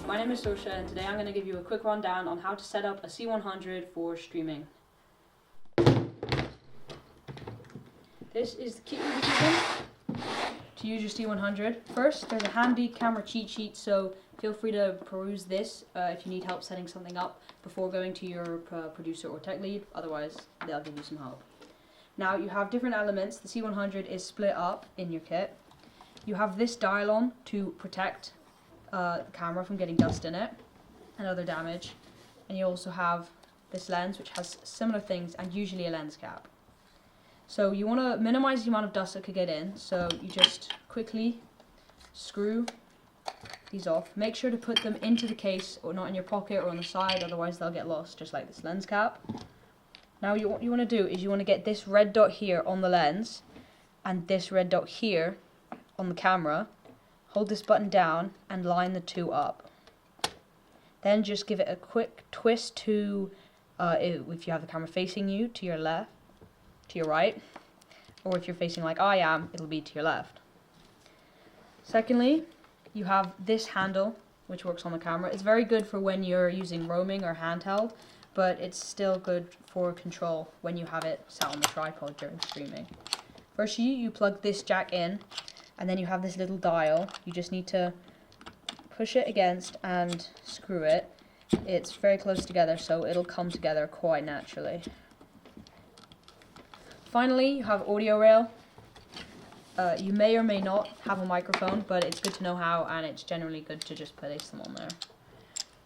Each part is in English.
my name is Sosha, and today I'm going to give you a quick rundown on how to set up a C100 for streaming. This is the kit you'll be given to use your C100. First, there's a handy camera cheat sheet, so feel free to peruse this if you need help setting something up before going to your producer or tech lead. Otherwise, they'll give you some help. Now, you have different elements. The C100 is split up in your kit. You have this dial on to protect the camera from getting dust in it and other damage. And you also have this lens, which has similar things and usually a lens cap. So you want to minimize the amount of dust that could get in, so you just quickly screw these off. Make sure to put them into the case or not in your pocket or on the side, otherwise they'll get lost, just like this lens cap. Now what you want to do is you want to get this red dot here on the lens and this red dot here on the camera. Hold this button down and line the two up. Then just give it a quick twist to, if you have the camera facing you, to your left, to your right, or if you're facing like I am, it'll be to your left. Secondly, you have this handle, which works on the camera. It's very good for when you're using roaming or handheld, but it's still good for control when you have it sat on the tripod during streaming. First, you plug this jack in, and then you have this little dial. You just need to push it against and screw it. It's very close together, so it'll come together quite naturally. Finally, you have audio rail. You may or may not have a microphone, but it's good to know how, and it's generally good to just place them on there.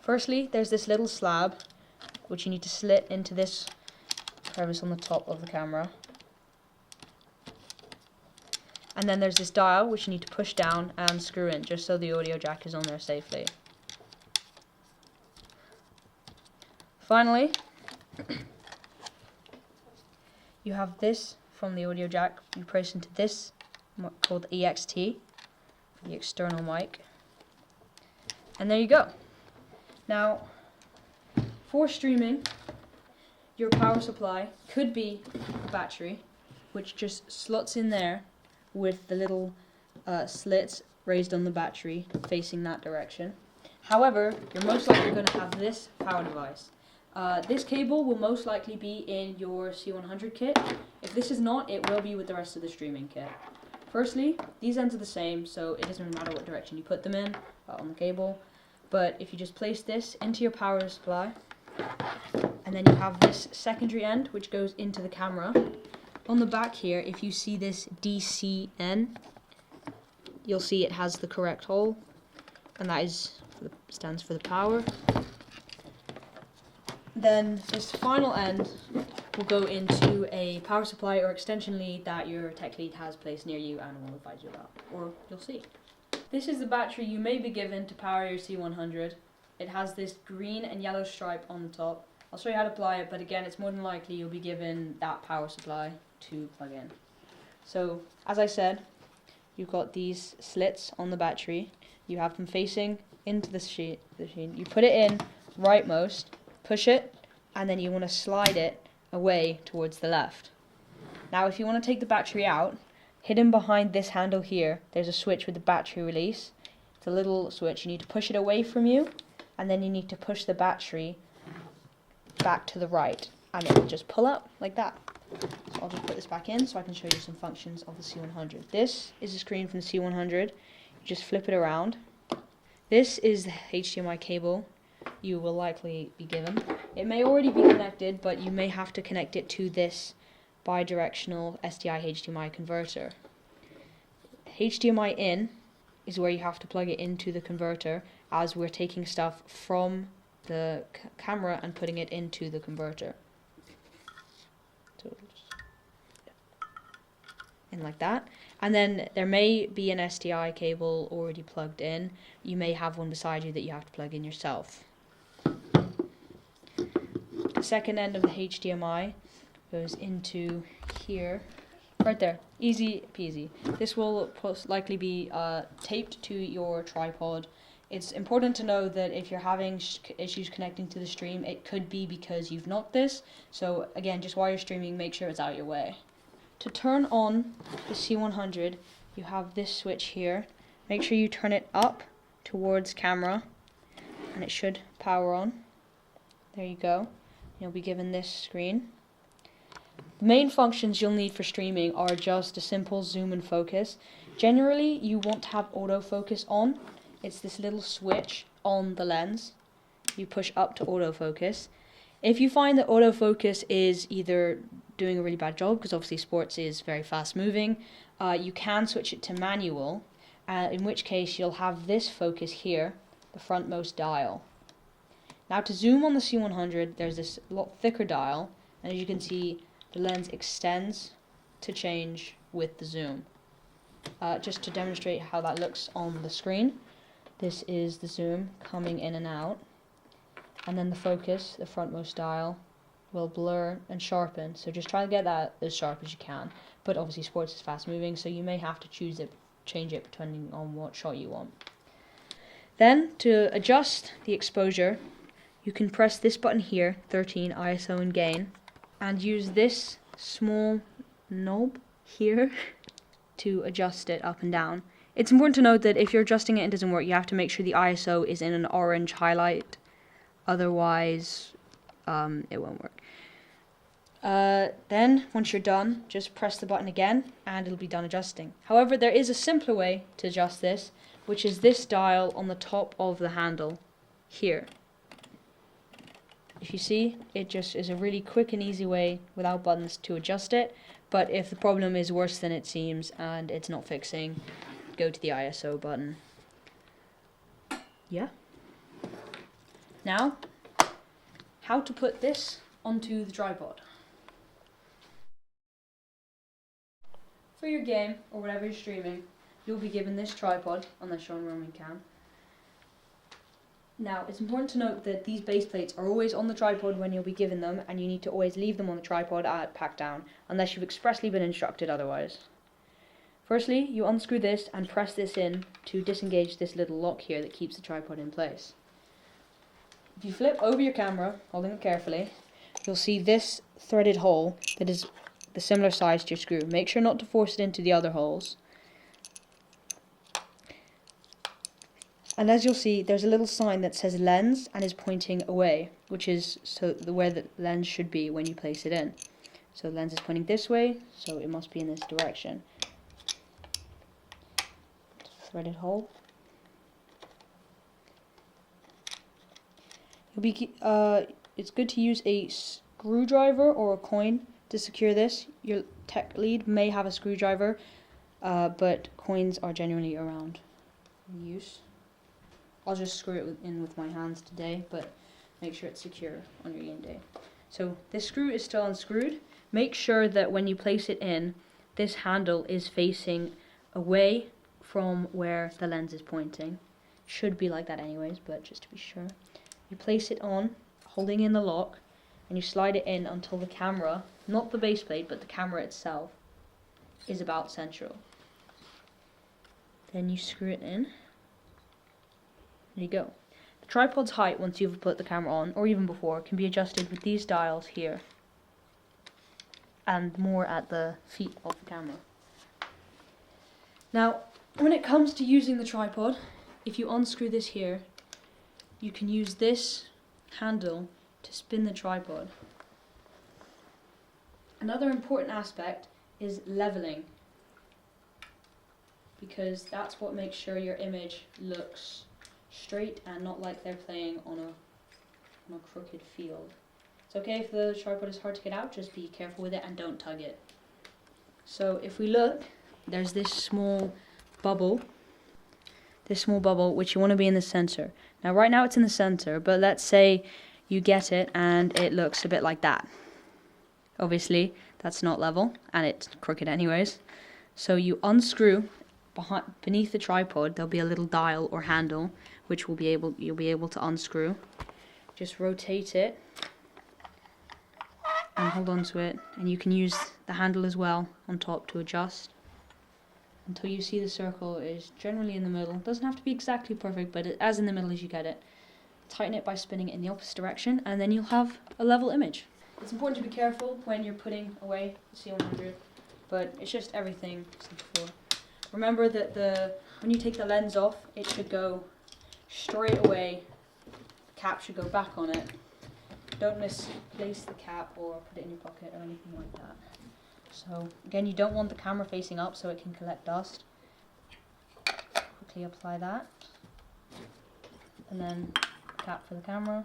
Firstly, there's this little slab, which you need to slit into this crevice on the top of the camera. And then there's this dial, which you need to push down and screw in, just so the audio jack is on there safely. Finally, you have this from the audio jack. You press into this, called EXT, for the external mic. And there you go. Now, for streaming, your power supply could be a battery, which just slots in there with the little slits raised on the battery facing that direction. However, you're most likely going to have this power device. This cable will most likely be in your C100 kit. If this is not, it will be with the rest of the streaming kit. Firstly, these ends are the same, so it doesn't matter what direction you put them in on the cable. But if you just place this into your power supply, and then you have this secondary end, which goes into the camera. On the back here, if you see this DCN, you'll see it has the correct hole, and that stands for the power. Then this final end will go into a power supply or extension lead that your tech lead has placed near you and will advise you about, or you'll see. This is the battery you may be given to power your C100. It has this green and yellow stripe on the top. I'll show you how to apply it, but again, it's more than likely you'll be given that power supply to plug in. So, as I said, you've got these slits on the battery. You have them facing into the machine. You put it in rightmost, push it, and then you want to slide it away towards the left. Now, if you want to take the battery out, hidden behind this handle here, there's a switch with the battery release. It's a little switch. You need to push it away from you, and then you need to push the battery back to the right, and it will just pull out like that. So I'll just put this back in so I can show you some functions of the C100. This is the screen from the C100. You just flip it around. This is the HDMI cable you will likely be given. It may already be connected, but you may have to connect it to this bidirectional SDI HDMI converter. HDMI in is where you have to plug it into the converter, as we're taking stuff from the camera and putting it into the converter. So in like that. And then there may be an SDI cable already plugged in. You may have one beside you that you have to plug in yourself. The second end of the HDMI goes into here, right there, easy peasy. This will most likely be taped to your tripod. It's important to know that if you're having issues connecting to the stream, it could be because you've knocked this. So again, just while you're streaming, make sure it's out of your way. To turn on the C100, you have this switch here. Make sure you turn it up towards camera, and it should power on. There you go. You'll be given this screen. The main functions you'll need for streaming are just a simple zoom and focus. Generally, you want to have autofocus on. It's this little switch on the lens. You push up to autofocus. If you find that autofocus is either doing a really bad job, because obviously sports is very fast moving, you can switch it to manual, in which case you'll have this focus here, the frontmost dial. Now to zoom on the C100, there's this lot thicker dial, and as you can see, the lens extends to change with the zoom. Just to demonstrate how that looks on the screen, this is the zoom coming in and out, and then the focus, the frontmost dial, will blur and sharpen. So just try to get that as sharp as you can. But obviously sports is fast moving, so you may have to change it depending on what shot you want. Then to adjust the exposure, you can press this button here, 13 ISO and gain, and use this small knob here to adjust it up and down. It's important to note that if you're adjusting it and it doesn't work, you have to make sure the ISO is in an orange highlight, otherwise it won't work. Then once you're done, just press the button again and it'll be done adjusting. However, there is a simpler way to adjust this, which is this dial on the top of the handle here. If you see, it just is a really quick and easy way without buttons to adjust it. But if the problem is worse than it seems and it's not fixing, go to the ISO button. Yeah. Now, how to put this onto the tripod. For your game or whatever you're streaming, you'll be given this tripod, unless you're on roaming cam. Now, it's important to note that these base plates are always on the tripod when you'll be given them, and you need to always leave them on the tripod at pack down, unless you've expressly been instructed otherwise. Firstly, you unscrew this and press this in to disengage this little lock here that keeps the tripod in place. If you flip over your camera, holding it carefully, you'll see this threaded hole that is the similar size to your screw. Make sure not to force it into the other holes. And as you'll see, there's a little sign that says lens and is pointing away, which is where the lens should be when you place it in. So the lens is pointing this way, so it must be in this direction. Threaded hole. It's good to use a screwdriver or a coin to secure this. Your tech lead may have a screwdriver, but coins are generally around in use. I'll just screw it in with my hands today, but make sure it's secure on your game day. So this screw is still unscrewed. Make sure that when you place it in, this handle is facing away from where the lens is pointing. Should be like that anyways, but just to be sure. You place it on, holding in the lock, and you slide it in until the camera, not the base plate, but the camera itself, is about central. Then you screw it in. There you go. The tripod's height, once you've put the camera on, or even before, can be adjusted with these dials here, and more at the feet of the camera. Now, when it comes to using the tripod, if you unscrew this here, you can use this handle to spin the tripod. Another important aspect is leveling, because that's what makes sure your image looks straight and not like they're playing on a crooked field. It's okay if the tripod is hard to get out, just be careful with it and don't tug it. So if we look, there's this small bubble which you want to be in the center. Now right now it's in the center, but let's say you get it and it looks a bit like that. Obviously that's not level and it's crooked anyways. So you unscrew beneath the tripod, there'll be a little dial or handle which you'll be able to unscrew. Just rotate it and hold on to it, and you can use the handle as well on top to adjust until you see the circle is generally in the middle. It doesn't have to be exactly perfect, but as in the middle as you get it. Tighten it by spinning it in the opposite direction, and then you'll have a level image. It's important to be careful when you're putting away the C100, but it's just everything said before. Remember that when you take the lens off, it should go straight away cap should go back on it. Don't misplace the cap or put it in your pocket or anything like that. So again, you don't want the camera facing up so it can collect dust. Quickly apply that. And then cap for the camera.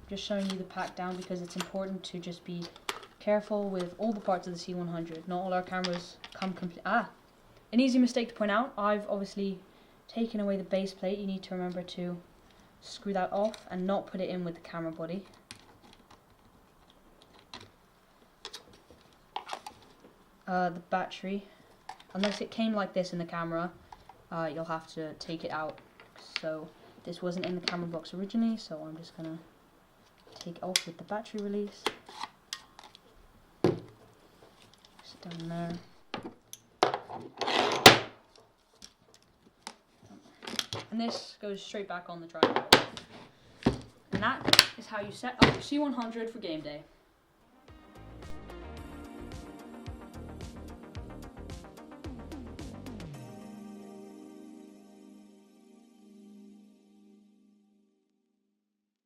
Just showing you the pack down because it's important to just be careful with all the parts of the C100. Not all our cameras come complete. An easy mistake to point out, I've obviously taken away the base plate. You need to remember to screw that off and not put it in with the camera body. The battery, unless it came like this in the camera, you'll have to take it out. So this wasn't in the camera box originally, so I'm just gonna take it off with the battery release. Just down there. And this goes straight back on the tripod. And that is how you set up your C100 for game day.